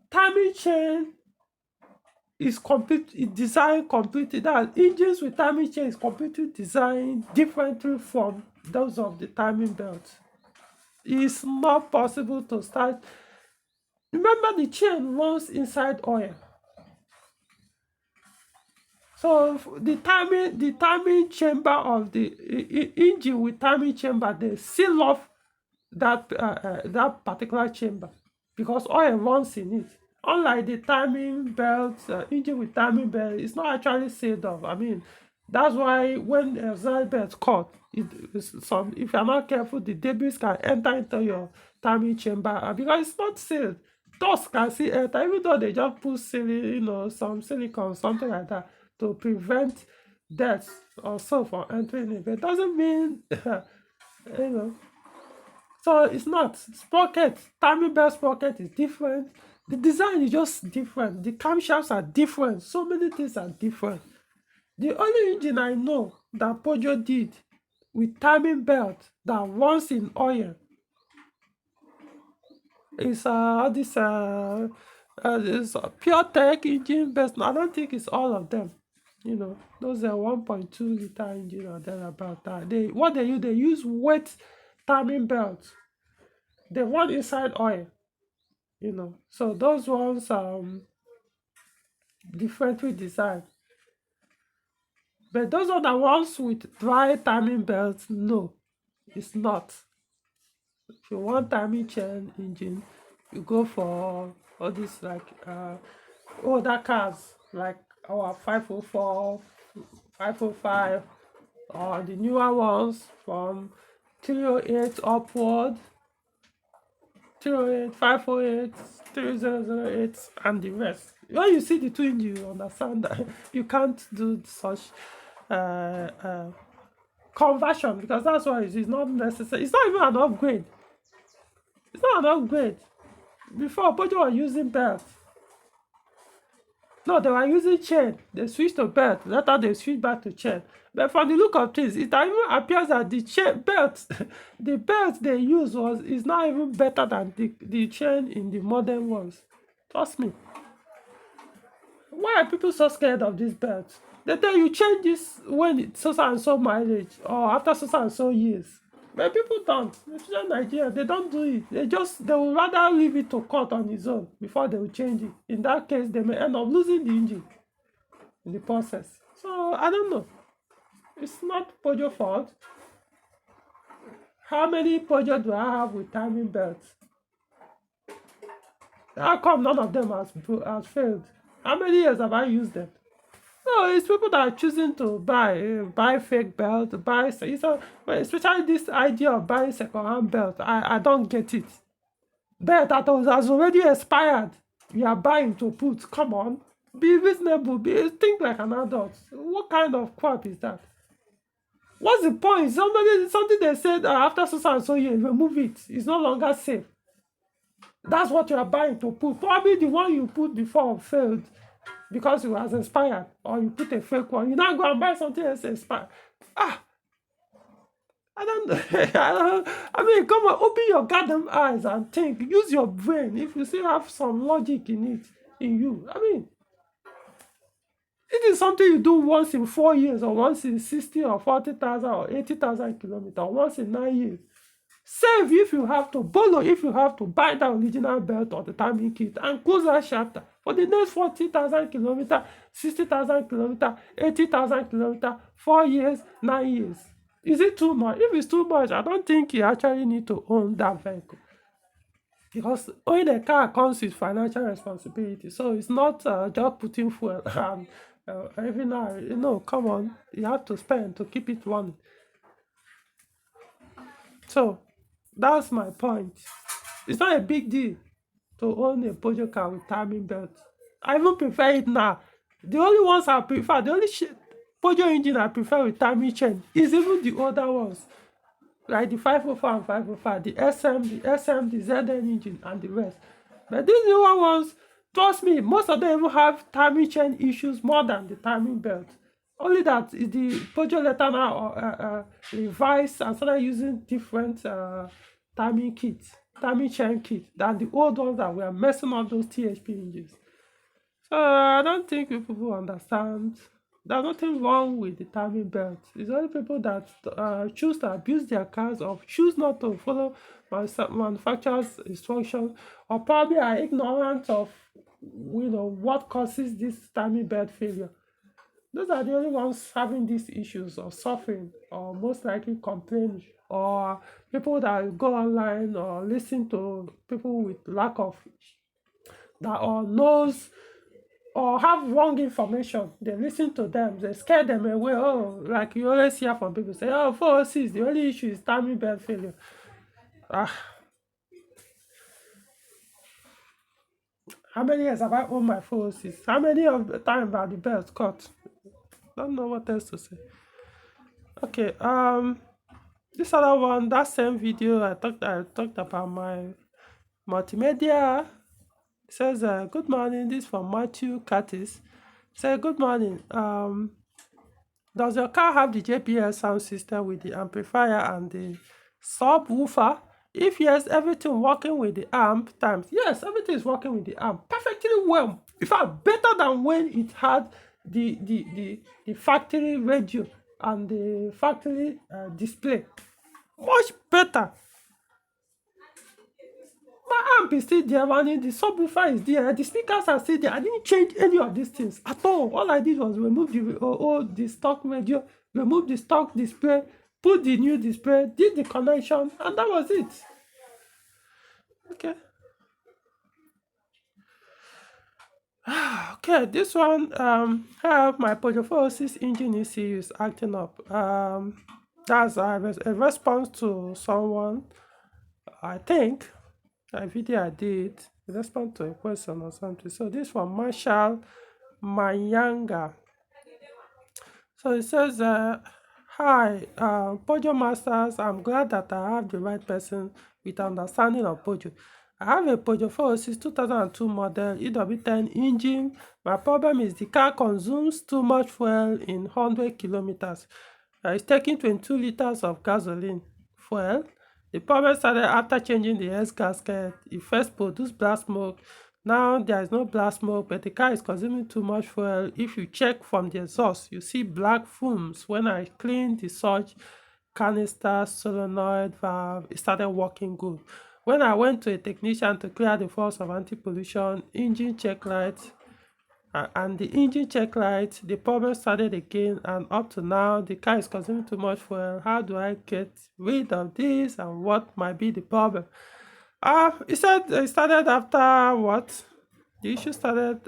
Timing chain is designed completely. That engines with timing chain is completely designed differently from those of the timing belt. It's not possible to start. Remember, the chain runs inside oil. So the timing chamber of the engine with timing chamber, they seal off that particular chamber because oil runs in it. Unlike the timing belt, engine with timing belt, it's not actually sealed off. I mean, that's why when the exhaust belt cut, if you're not careful, the debris can enter into your timing chamber because it's not sealed. Dust can see enter, even though they just put some silicone, something like that, to prevent death or so from entering it. But it doesn't mean, So it's not. Sprocket, timing belt sprocket is different. The design is just different. The camshafts are different. So many things are different. The only engine I know that Peugeot did with timing belt that runs in oil is this Pure Tech engine best. I don't think it's all of them. Those are 1.2 liter engine or thereabout. What they use wet timing belts. They run inside oil. So those ones differently designed. But those are the ones with dry timing belts. No, it's not. If you want timing chain engine, you go for all these like older cars like our 504, 505, or the newer ones from 308 upward, 308, 508, 3008, and the rest. When you see the two engine, you understand that you can't do such conversion because that's why it's not necessary. It's not even an upgrade. It's not an upgrade. Before, Peugeot were using belt. No, they were using chain. They switched to belt. Later, they switched back to chain. But from the look of things, it even appears that the chain belt, the belt they use is not even better than the chain in the modern ones. Trust me. Why are people so scared of this belt? They tell you change this when it's so and so mileage or after so and so years. But people don't. Especially in Nigeria, they don't do it. They will rather leave it to cut on its own before they will change it. In that case, they may end up losing the engine in the process. So I don't know. It's not Peugeot fault. How many Peugeot do I have with timing belts? How come none of them has failed? How many years have I used them? No, it's people that are choosing to buy fake belt, especially this idea of buying second-hand belt. I don't get it. Belt that has already expired, you are buying to put. Come on, Be reasonable. Think like an adult. What kind of crap is that? What's the point? Something they said after so and so years, remove it. It's no longer safe. That's what you are buying to put. Probably the one you put before failed because it was expired, or you put a fake one. You now go and buy something else expired. Ah, I don't know. I mean, come on, open your goddamn eyes and think. Use your brain if you still have some logic in it, in you. I mean, it is something you do once in 4 years, or once in 60 or 40,000 or 80,000 kilometers, or once in 9 years. Save if you have to, borrow if you have to, buy the original belt or the timing kit and close that chapter. For the next 40,000 kilometers, 60,000 kilometers, 80,000 kilometers, 4 years, 9 years. Is it too much? If it's too much, I don't think you actually need to own that vehicle. Because owning a car comes with financial responsibility. So it's not just putting fuel and every now, come on, you have to spend to keep it running. So that's my point. It's not a big deal to own a Peugeot car with timing belt. I even prefer it now. The only ones I prefer, the only Peugeot engine I prefer with timing chain is even the older ones. Like the 504 and 505, the SM, the ZN engine, and the rest. But these newer ones, trust me, most of them even have timing chain issues more than the timing belt. Only that is the Peugeot later now revised and started using different timing chain kits than the old ones that were messing up those THP engines. So I don't think people will understand. There's nothing wrong with the timing belt. It's only people that choose to abuse their cars or choose not to follow manufacturer's instructions, or probably are ignorant of what causes this timing belt failure. Those are the only ones having these issues or suffering or most likely complaining, or people that go online or listen to people with lack of that or knows or have wrong information. They listen to them, they scare them away. Oh, like you always hear from people say, oh, 406, the only issue is timing belt failure. How many years have I owned my 406? How many of the time have the belt cut? Don't know what else to say. Okay, this other one, that same video I talked about my multimedia. It says, good morning, this is from Matthew Curtis. Say, good morning. Does your car have the JBL sound system with the amplifier and the subwoofer? If yes, everything working with the amp times. Yes, everything is working with the amp perfectly well. In fact, better than when it had the factory radio and the factory display. Much better. My amp is still there running, the subwoofer is there, the speakers are still there. I didn't change any of these things at all. All I did was remove the stock radio, remove the stock display, put the new display, did the connection, and that was it. Okay. Okay, this one, have my Peugeot 406 engine ECU is acting up. That's a response to someone, I think, a video I did, respond to a question or something. So this from Marshall Mayanga. So it says, hi, Peugeot Masters, I'm glad that I have the right person with understanding of Peugeot. I have a Peugeot 406 2002 model EW10 engine. My problem is the car consumes too much fuel in 100 kilometers. It's taking 22 liters of gasoline fuel. The problem started after changing the air gasket. It first produced black smoke. Now there is no black smoke, but the car is consuming too much fuel. If you check from the exhaust, you see black fumes. When I cleaned the surge canister, solenoid valve, it started working good. When I went to a technician to clear the faults of anti-pollution, engine check light, and the engine check light, the problem started again, and up to now the car is consuming too much fuel. How do I get rid of this, and what might be the problem? It said it started after what? The issue started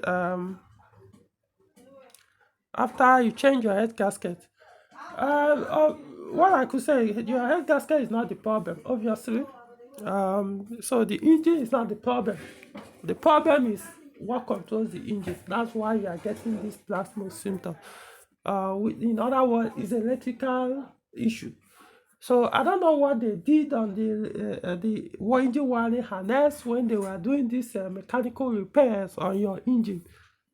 after you change your head gasket. What I could say, your head gasket is not the problem, obviously. So the engine is not the problem. The problem is what controls the engine. That's why you are getting this black smoke symptom. In other words, it's electrical issue. So I don't know what they did on the engine wiring harness when they were doing these mechanical repairs on your engine.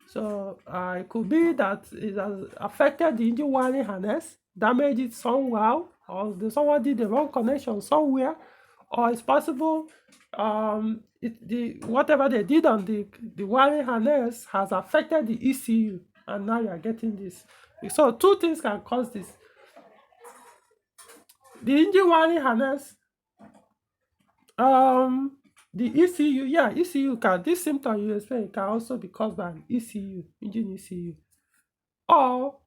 So it could be that it has affected the engine wiring harness, damaged it somehow, or someone did the wrong connection somewhere, or it's possible whatever they did on the wiring harness has affected the ECU, and now you are getting this. So two things can cause this. The engine wiring harness, the ECU, yeah, ECU can, this symptom you explain can also be caused by an ECU, engine ECU. Or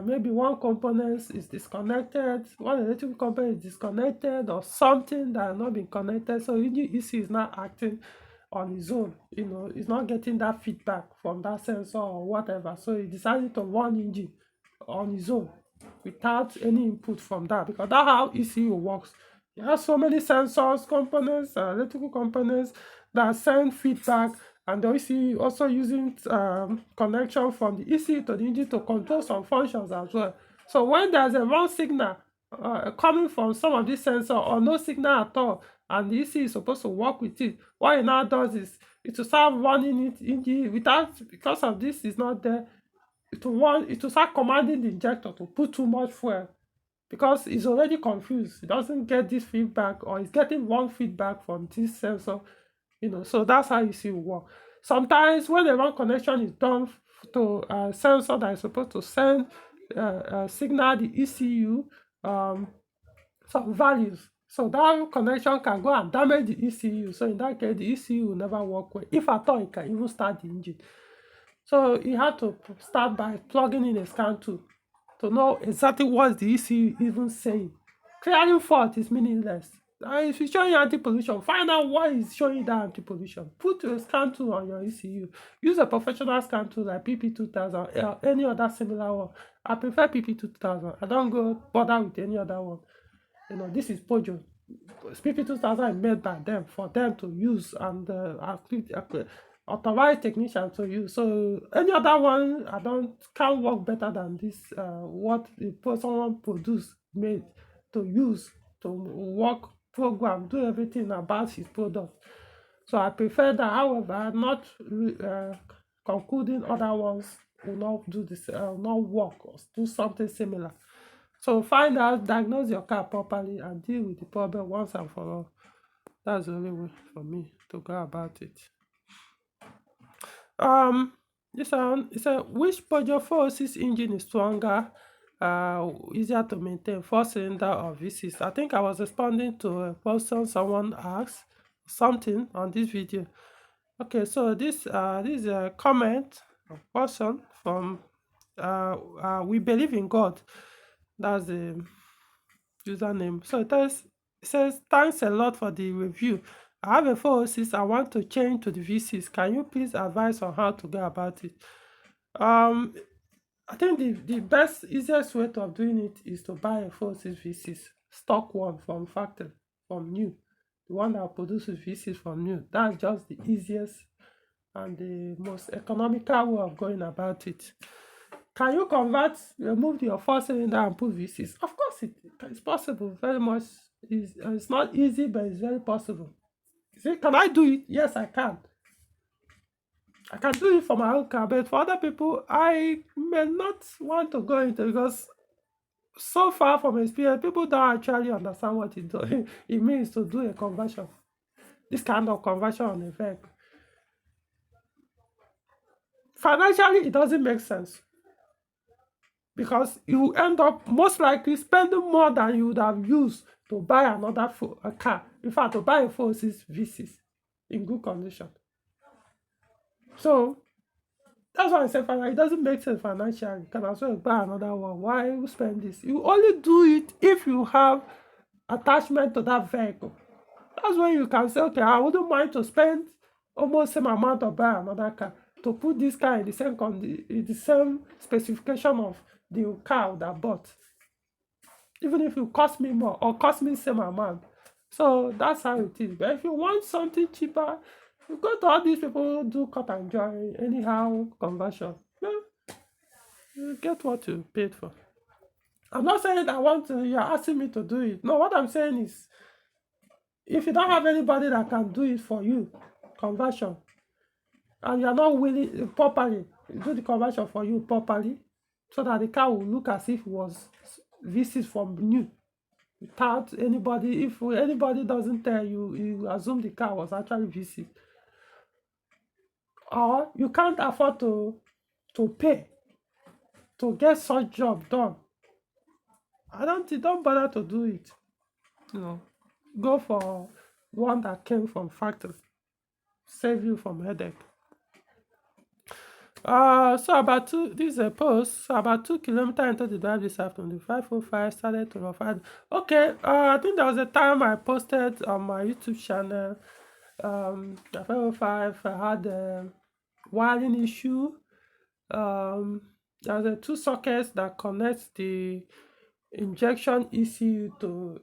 maybe one component is disconnected, one electrical component is disconnected, or something that has not been connected, so engine ECU is not acting on its own. It's not getting that feedback from that sensor or whatever, so it decided to run engine on its own without any input from that, because that's how ECU works. You have so many sensors, components, electrical components that send feedback, and the ECU also using connection from the ECU to the engine to control some functions as well. So when there's a wrong signal coming from some of these sensors, or no signal at all, and the ECU is supposed to work with it, what it now does is it will start running it engine without, because of this is not there, it will start commanding the injector to put too much fuel, because it's already confused. It doesn't get this feedback, or it's getting wrong feedback from this sensor. So that's how ECU work. Sometimes when a wrong connection is done to a sensor that is supposed to send signal the ECU some values, so that connection can go and damage the ECU. So in that case, the ECU will never work well. If at all, it can even start the engine. So you have to start by plugging in a scan tool to know exactly what the ECU even saying. Clearing fault is meaningless. If it's showing anti-pollution, find out why it's showing that anti-pollution. Put a scan tool on your ECU. Use a professional scan tool like PP2000 or any other similar one. I prefer PP2000. I don't go bother with any other one. This is Peugeot. PP2000 is made by them for them to use, and authorized technician to use. So any other one can't work better than this. What the someone produced, made to use, to work, program, do everything about his product. So I prefer that. However, I'm not concluding other ones will not do this, not work or do something similar. So find out, diagnose your car properly, and deal with the problem once and for all. That's the only way for me to go about it. This one, it said, which Peugeot 406 engine is stronger, easier to maintain, 4-cylinder or V6? I think I was responding to a question someone asked something on this video. Okay, so this is a comment, a question from We Believe in God. That's the username. So it says, thanks a lot for the review. I have a 406. I want to change to the V6. Can you please advise on how to go about it? I think the best, easiest way of doing it is to buy a 406 V6, stock one from factory, from new. The one that produces V6 from new. That's just the easiest and the most economical way of going about it. Can you remove your 4-cylinder and put V6? Of course it's possible, very much. It's not easy, but it's very possible. See, can I do it? Yes, I can. I can do it for my own car, but for other people, I may not want to go into, because so far from experience, people don't actually understand what it means to do a conversion. This kind of conversion on a vehicle. Financially, it doesn't make sense, because you end up most likely spending more than you would have used to buy another car. In fact, to buy a 406 V6 in good condition. So that's why I say it doesn't make sense financially. You can as well buy another one. Why you spend this? You only do it if you have attachment to that vehicle. That's when you can say, okay, I wouldn't mind to spend almost same amount to buy another car, to put this car in the same specification of the car that I bought, even if it cost me more or cost me same amount. So that's how it is. But if you want something cheaper, You go to all these people who do cut and join, anyhow conversion. Yeah, you get what you paid for. I'm not saying I want to, you're asking me to do it. No, what I'm saying is, if you don't have anybody that can do it for you, conversion, and you're not willing properly, do the conversion for you properly, so that the car will look as if it was VC from new, without anybody, if anybody doesn't tell you, you assume the car was actually VC. Or you can't afford to pay to get such job done. Don't bother to do it. You know, go for one that came from factory. Save you from headache. So about this is a post. So about 2 kilometers into the drive this afternoon, the 505 started to rough. Okay, I think there was a time I posted on my YouTube channel. The 505 had a wiring issue. There's a 2 sockets that connect the injection ECU to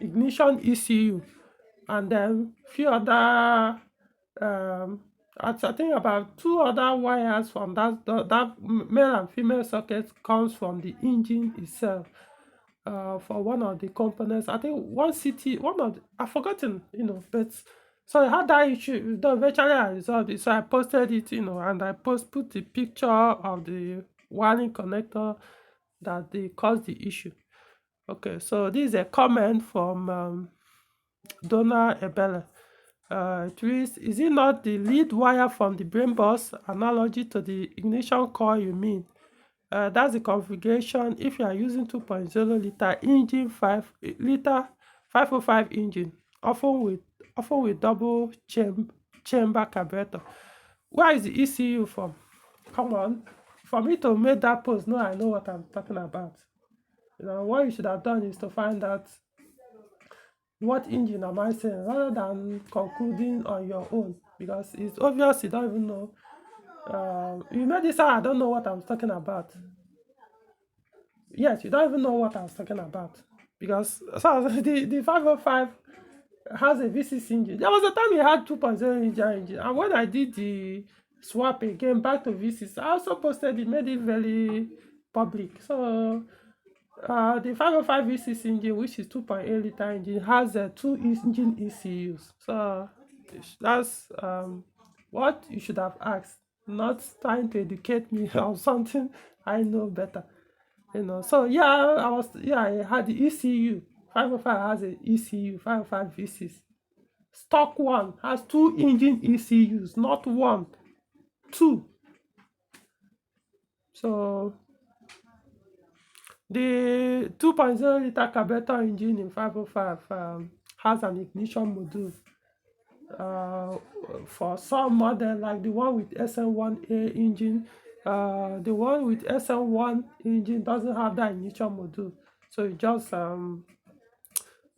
ignition ECU, and then few other I think about 2 other wires from that male and female socket comes from the engine itself. For one of the components, I think I've forgotten, but so I had that issue. Eventually I resolved it, so I posted it, and I put the picture of the wiring connector that they caused the issue. Okay, so this is a comment from Donna Ebele. It reads, is it not the lead wire from the brain box analogy to the ignition coil you mean? That's the configuration if you are using 2.0 liter engine, 505 engine, often with double chamber carburetor. Where is the ECU from? Come on, for me to make that post, no, I know what I'm talking about. What you should have done is to find out what engine am I saying, rather than concluding on your own, because it's obvious you don't even know. You made this out, I don't know what I'm talking about. Yes, you don't even know what I was talking about, because so the 505 has a V6 engine. There was a time it had 2.0 engine, and when I did the swap again back to V6, I also posted it, made it very public. So the 505 V6 engine, which is 2.8 liter engine, has 2 engine ECUs. So that's what you should have asked, not trying to educate me on something I know better. So I had the ECU. 505 has an ECU, 505 V6. Stock one has 2 engine ECUs, not 1, 2. So the 2.0 liter carburetor engine in 505 has an ignition module. For some model, like the one with SN1A engine, the one with SN1 engine doesn't have that ignition module. So it just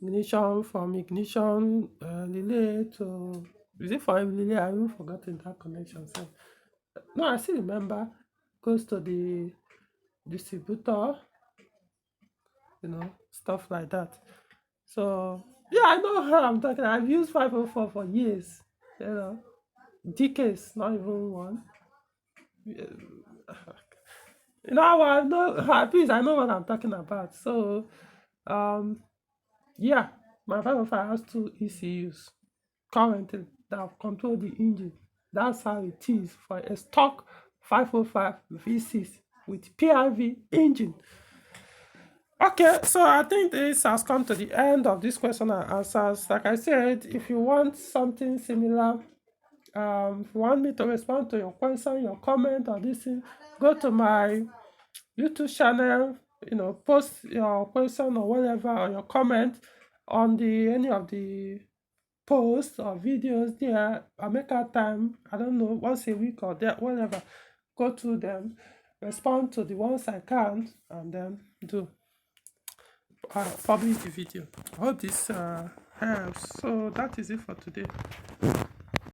ignition from ignition relay to, is it for relay? I haven't forgotten that connection. So no, I still remember, goes to the distributor, stuff like that. So yeah, I know how I'm talking. I've used 504 for years, decades, not even one. I know, at least I know what I'm talking about. So yeah, my 505 has 2 ECUs currently that control the engine. That's how it is for a stock 505 V6 with PRV engine. Okay, so I think this has come to the end of this question and answers. Like I said, if you want something similar, if you want me to respond to your question, your comment, or this thing, go to my YouTube channel, post your question or whatever, or your comment on any of the posts or videos there. I make out time, I don't know, once a week or whatever, go through them, respond to the ones I can, and then do publish the video. I hope this helps. So that is it for today.